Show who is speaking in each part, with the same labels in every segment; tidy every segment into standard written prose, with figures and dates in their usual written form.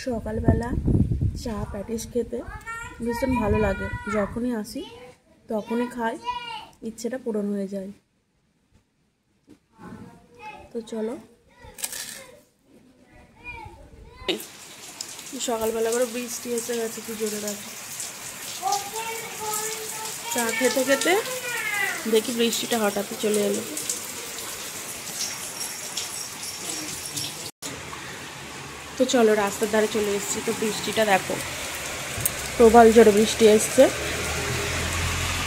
Speaker 1: সকালবেলা চা প্যাটিস খেতে ভীষণ ভালো লাগে। যখনই আসি তখনই খাই, ইচ্ছেটা পূরণ হয়ে যায়। তো চলো, সকালবেলা আবার বৃষ্টি এসে গেছে, কি জোরে রাখি। চা খেতে খেতে দেখি বৃষ্টিটা হঠাৎই চলে এলো। তো চলো, রাস্তার ধারে চলে এসেছি। তো বৃষ্টিটা দেখো, প্রবল জোরে বৃষ্টি এসছে,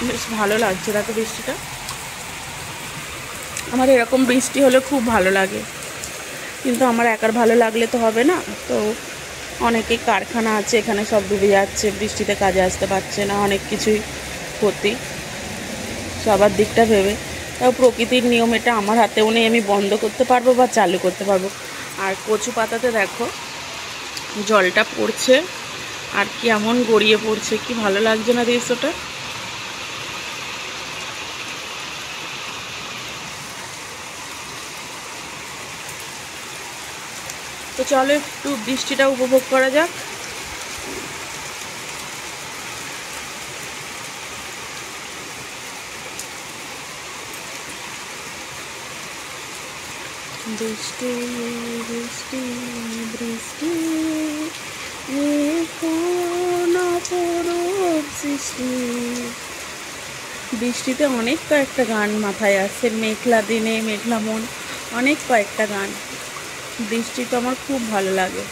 Speaker 1: বেশ ভালো লাগছে। দেখো বৃষ্টিটা, আমার এরকম বৃষ্টি হলে খুব ভালো লাগে, কিন্তু আমার একার ভালো লাগলে তো হবে না। তো অনেকেই কারখানা আছে, এখানে সব ডুবে যাচ্ছে, বৃষ্টিতে কাজে আসতে পারছে না, অনেক কিছুই ক্ষতি সবার দিকটা ভেবে। তাও প্রকৃতির নিয়ম, এটা আমার হাতেও নেই, আমি বন্ধ করতে পারবো বা চালু করতে পারবো। আর কচু পাতাতে দেখো জলটা পড়ছে আর কি এমন গড়িয়ে পড়ছে, কি ভালো লাগছে না দৃশ্যটা। তো চলো একটু বৃষ্টিটা উপভোগ করা যাক। বৃষ্টি বৃষ্টি বৃষ্টি সৃষ্টি। বৃষ্টিতে অনেক কয়েকটা গান মাথায় আসছে, মেঘলা দিনে মেঘলা মন, অনেক কয়েকটা গান। বৃষ্টি তো আমার খুব ভালো লাগে।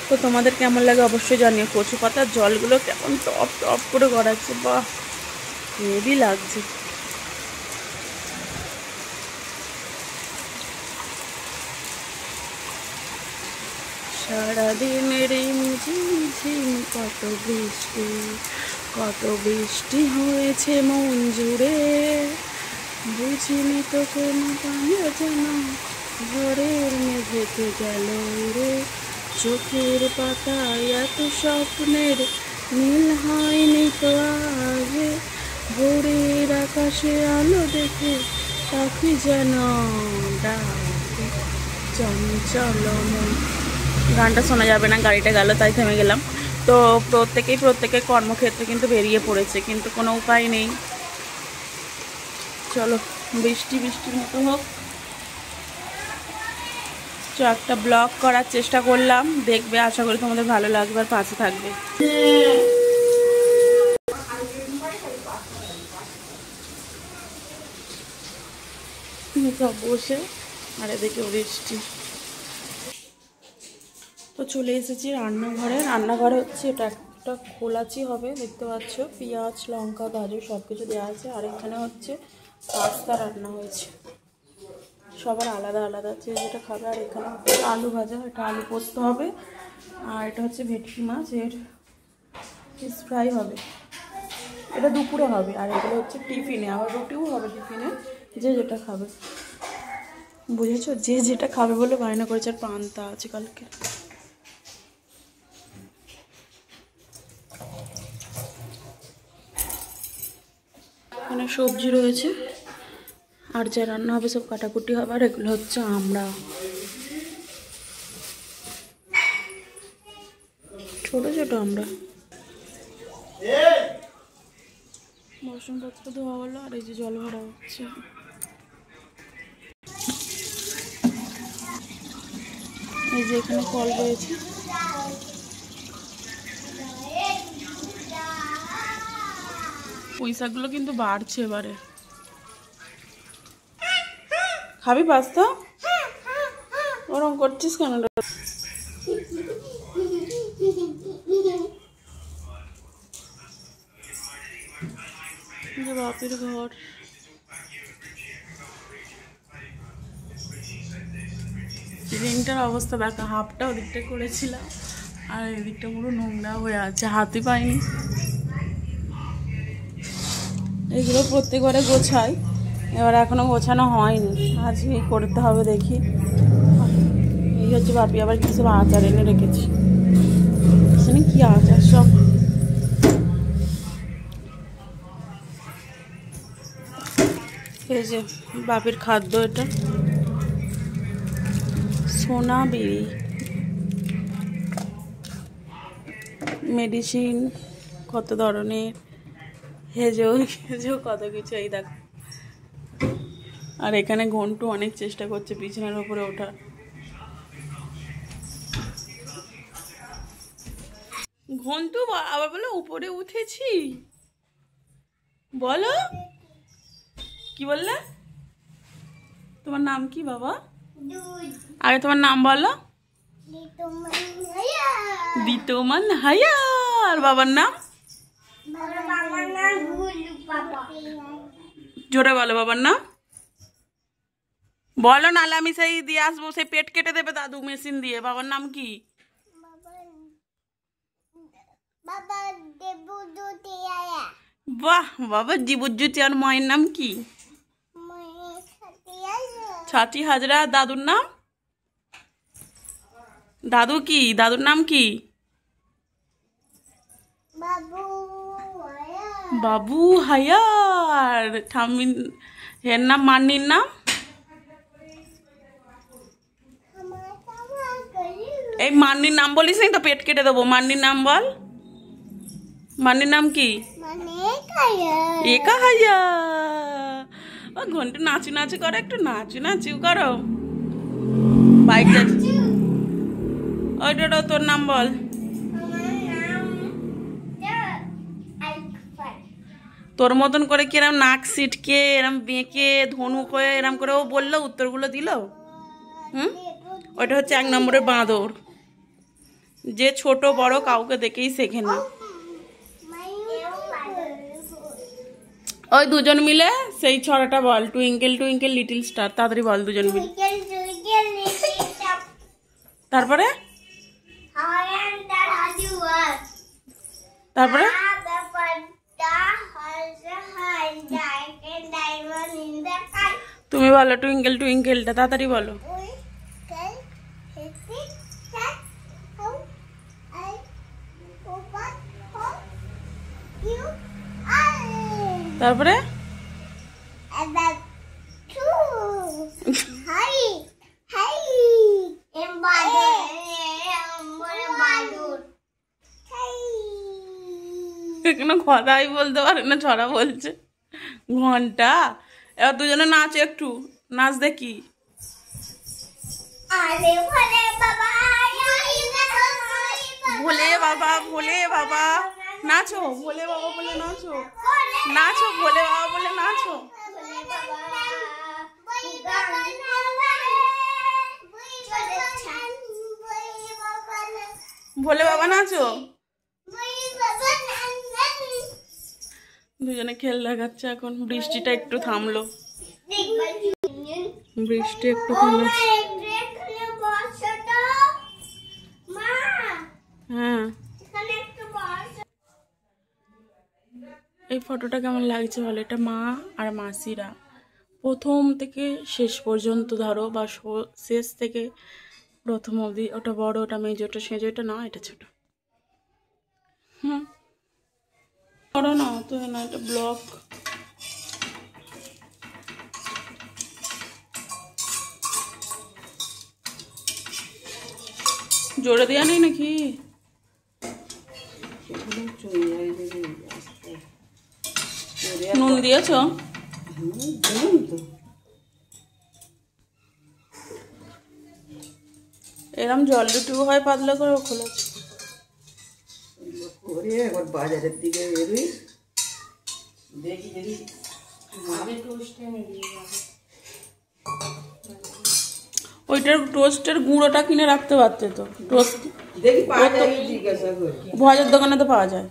Speaker 1: তো তোমাদের কেমন লাগে অবশ্যই জানিও। কচু পাতার জলগুলো কেমন টপ টপ করে গড়াচ্ছে, বাহ হেভি লাগছে। সারাদিন রিমঝিম ঝিম কত বৃষ্টি হয়েছে মন জুড়ে, বুঝিনি তো কোনো পানি যেন ভোরের মেঘেতে গেল রে। চোখের পাতায় এত স্বপ্নের নীল হয়নি তো আগে, ভোরের আকাশে আলো দেখে পাখি যেন ডাকে চঞ্চল মন। গানটা শোনা যাবে না, গাড়িটা গেল তাই থেমে গেলাম। তো প্রত্যেকের কর্মক্ষেত্রে কিন্তু বেরিয়ে পড়েছে, কিন্তু কোনো উপায় নেই। চলো বৃষ্টির মতো হোক। তো একটা ব্লগ করার চেষ্টা করলাম, দেখবে, আশা করি তোমাদের ভালো লাগবে আর পাশে থাকবে। সব বসে আর এদিকে বৃষ্টি। তো চলে এসেছি রান্নাঘরে হচ্ছে এটা একটা খোলাচি হবে, দেখতে পাচ্ছ, পেঁয়াজ লঙ্কা গাজর সব কিছু দেওয়া আছে। আর এখানে হচ্ছে পাস্তা রান্না হয়েছে, সবার আলাদা আলাদা আছে যেটা খাবে। আর এখানে হচ্ছে আলু ভাজা, এটা আলু পোস্ত হবে। আর এটা হচ্ছে ভেটকি মাছ, এর ফিশ ফ্রাই হবে, এটা দুপুরে হবে। আর এগুলো হচ্ছে টিফিনে, আবার রুটিও হবে টিফিনে, যে যেটা খাবে, বুঝেছো, যে যেটা খাবে বলে বায়না করেছে। আর পান্তা আছে কালকে। এখানে সবজি রয়েছে, আর যা রান্না হবে সব কাটাকুটি হবে। আর এগুলো হচ্ছে আমরা ছোট ছোট আমরা। বাসনপত্র ধোয়া হলো, আর এই যে জল ভরা হচ্ছে। এই যে এখানে কল রয়েছে। পয়সাগুলো কিন্তু বাড়ছে এবারে। খাবি পাস্তা? ওরম করছিস কেন? বাপের ঘর, রিংটার অবস্থা দেখা, হাফটা ওদিকটা করেছিলাম আর এদিকটা পুরো নোংরা হয়ে আছে, হাতই পাইনি। এইগুলো প্রত্যেকবারে গোছাই, এবার এখনো গোছানো হয়নি, আজকেই করতে হবে, দেখি। এই হচ্ছে বাপি আবার কিছু আচার এনে রেখেছি, কি আচার সব। এই যে বাপির খাদ্য, এটা সোনা বিড়ি, মেডিসিন কত ধরনের, হেজো হেজো কত কিছু। এই দেখো, আর এখানে ঘন্টু অনেক চেষ্টা করছে বিছানার উপরে ওঠার। ঘন্টু আবার বলো উপরে উঠেছি, বলো কি বললে? তোমার নাম কি বাবা? আগে তোমার নাম বলো। দিতমান হায়া। আর বাবার নাম? জোরে বলো বাবার নাম বলো, নাহলে আমি সেই দিয়ে আসবো, সেই পেট কেটে দেবে দাদু মেশিন দিয়ে। বাবার নাম কি? বাহ, বাবা জীবজ্যোতি। আর মায়ের নাম কি? ছাতি হাজরা। দাদুর নাম? দাদু কি, দাদুর নাম কি? বাবু হায়ার। ঠাম্মির এর নাম? মান্নির নাম? এই মান্নির নাম বলিস নি তো পেট কেটে দেবো। মান্নির নাম বল। মান্নির নাম কি? একা হাইয়া। ও ঘন্টু নাচু নাচু করো, একটু নাচু নাচু করো। বাইক যাচ্ছে। ওইটা তোর নাম বল। তোর মতন করে কি এরম নাক সিটকে এরম বেঁকে ধনুক হয়ে এরম করে ও বললো, উত্তরগুলো দিল। ওইটা হচ্ছে 1 নম্বরের বাঁদর, যে ছোট বড় কাউকে দেখেই শেখে না। ওই দুজন মিলে সেই ছড়াটা বল, টুইঙ্কেল টুইঙ্কেল লিটল স্টার। তাড়াতাড়ি বল দুজন মিলে। তারপরে তারপরে তুমি বলো টুইঙ্কেল টুইঙ্কেলটা, তাড়াতাড়ি বলো। তারপরে এখানে কথাই বলতে পারে না, ছড়া বলছে ঘন্টা। এবার দুজনে নাচো, একটু নাচ দেখি। ভোলে বাবা ভোলে বাবা, নাচো ভোলে বাবা বলে নাচো, নাচো ভোলে বাবা বলে নাচো। ভোলে বাবা নাচো। দুজনে খেল লাগাচ্ছে। এখন বৃষ্টিটা একটু থামলো, বৃষ্টি একটু কমেছে। হ্যাঁ, এই ফটোটা কেমন লাগছে বলো? এটা মা আর মাসিরা প্রথম থেকে শেষ পর্যন্ত ধরো, বা শেষ থেকে প্রথম অবধি। ওটা বড়, ওটা মেজো, ওটা সেজো, এটা না, এটা ছোট। বড় না তো না, এটা ব্লক। জোরে দেওয়া নেই নাকি? নুন দিয়েছ? এরম জল দুটিও হয় পাতলা করে খোলা
Speaker 2: একবার বাজারের দিকে বেরোই, দেখি দেখি
Speaker 1: ওইটার টোস্টের গুঁড়োটা কিনে রাখতে পারতে তো। টোস্ট
Speaker 2: দেখি পাওয়া যায়, জিজ্ঞাসা করি।
Speaker 1: ভজার দোকানে তো পাওয়া যায়।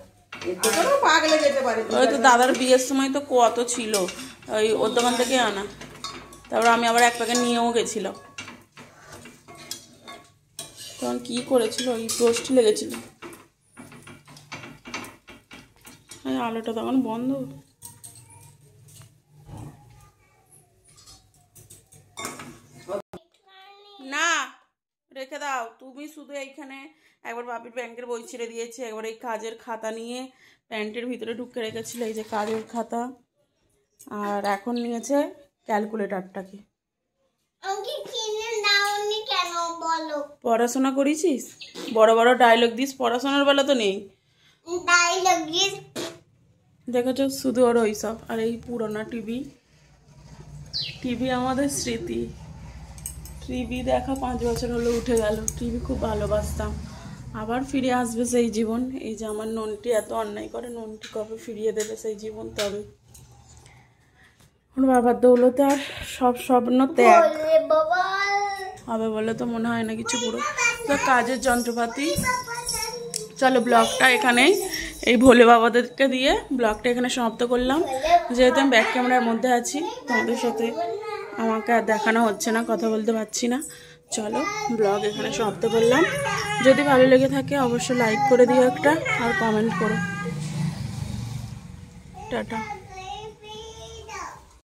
Speaker 2: পাগলে যেতে পারে।
Speaker 1: ওই তো দাদার বিয়ের সময় তো কত ছিল, ওই ওর দোকান থেকে আনা। তারপর আমি আবার 1 প্যাকেট নিয়েও গেছিলাম। তখন কি করেছিল, ওই টোস্ট লেগেছিল। আলোটা তখন বন্ধ। না, রেখে দাও তুমি। শুধু এইখানে একবার বাপির ব্যাংকের বই ছেড়ে দিয়েছে, একবার এই কাজের খাতা নিয়ে প্যান্টের ভিতরে ঢুকে রেখেছিল, এই যে কাজের খাতা। আর এখন নিয়েছে ক্যালকুলেটারটাকে। পড়াশোনা করেছিস? বড় বড় ডায়লগ দিস, পড়াশোনার বেলা তো নেই। দেখেছো শুধু ওর ওইসব। আর এই পুরোনো টিভি, টিভি আমাদের স্মৃতি। টিভি দেখা 5 বছর হলো উঠে গেল। টিভি খুব ভালোবাসতাম, আবার ফিরে আসবে সেই জীবন। এই যে আমার নন্টি এত অন্যায় করে, নন্টি কবে ফিরিয়ে দেবে সেই জীবন? তবে ওর বাবার দৌলতে আর সব স্বপ্ন ত্যাগ হবে বলে তো মনে হয় না কিছু। পুরো তো কাজের যন্ত্রপাতি। চলো ব্লগটা এখানেই, এই ভোলে বাবাদেরকে দিয়ে ব্লগটা এখানে সমাপ্ত করলাম। যেহেতু আমি ব্যাক ক্যামেরার মধ্যে আছি, তোমাদের সাথে আমাকে আর দেখানো হচ্ছে না, কথা বলতে পারছি না। চলো ব্লগ এখানে সমাপ্ত করলাম। যদি ভালো লেগে থাকে অবশ্যই লাইক করে দিও একটা, আর কমেন্ট করো। টাটা।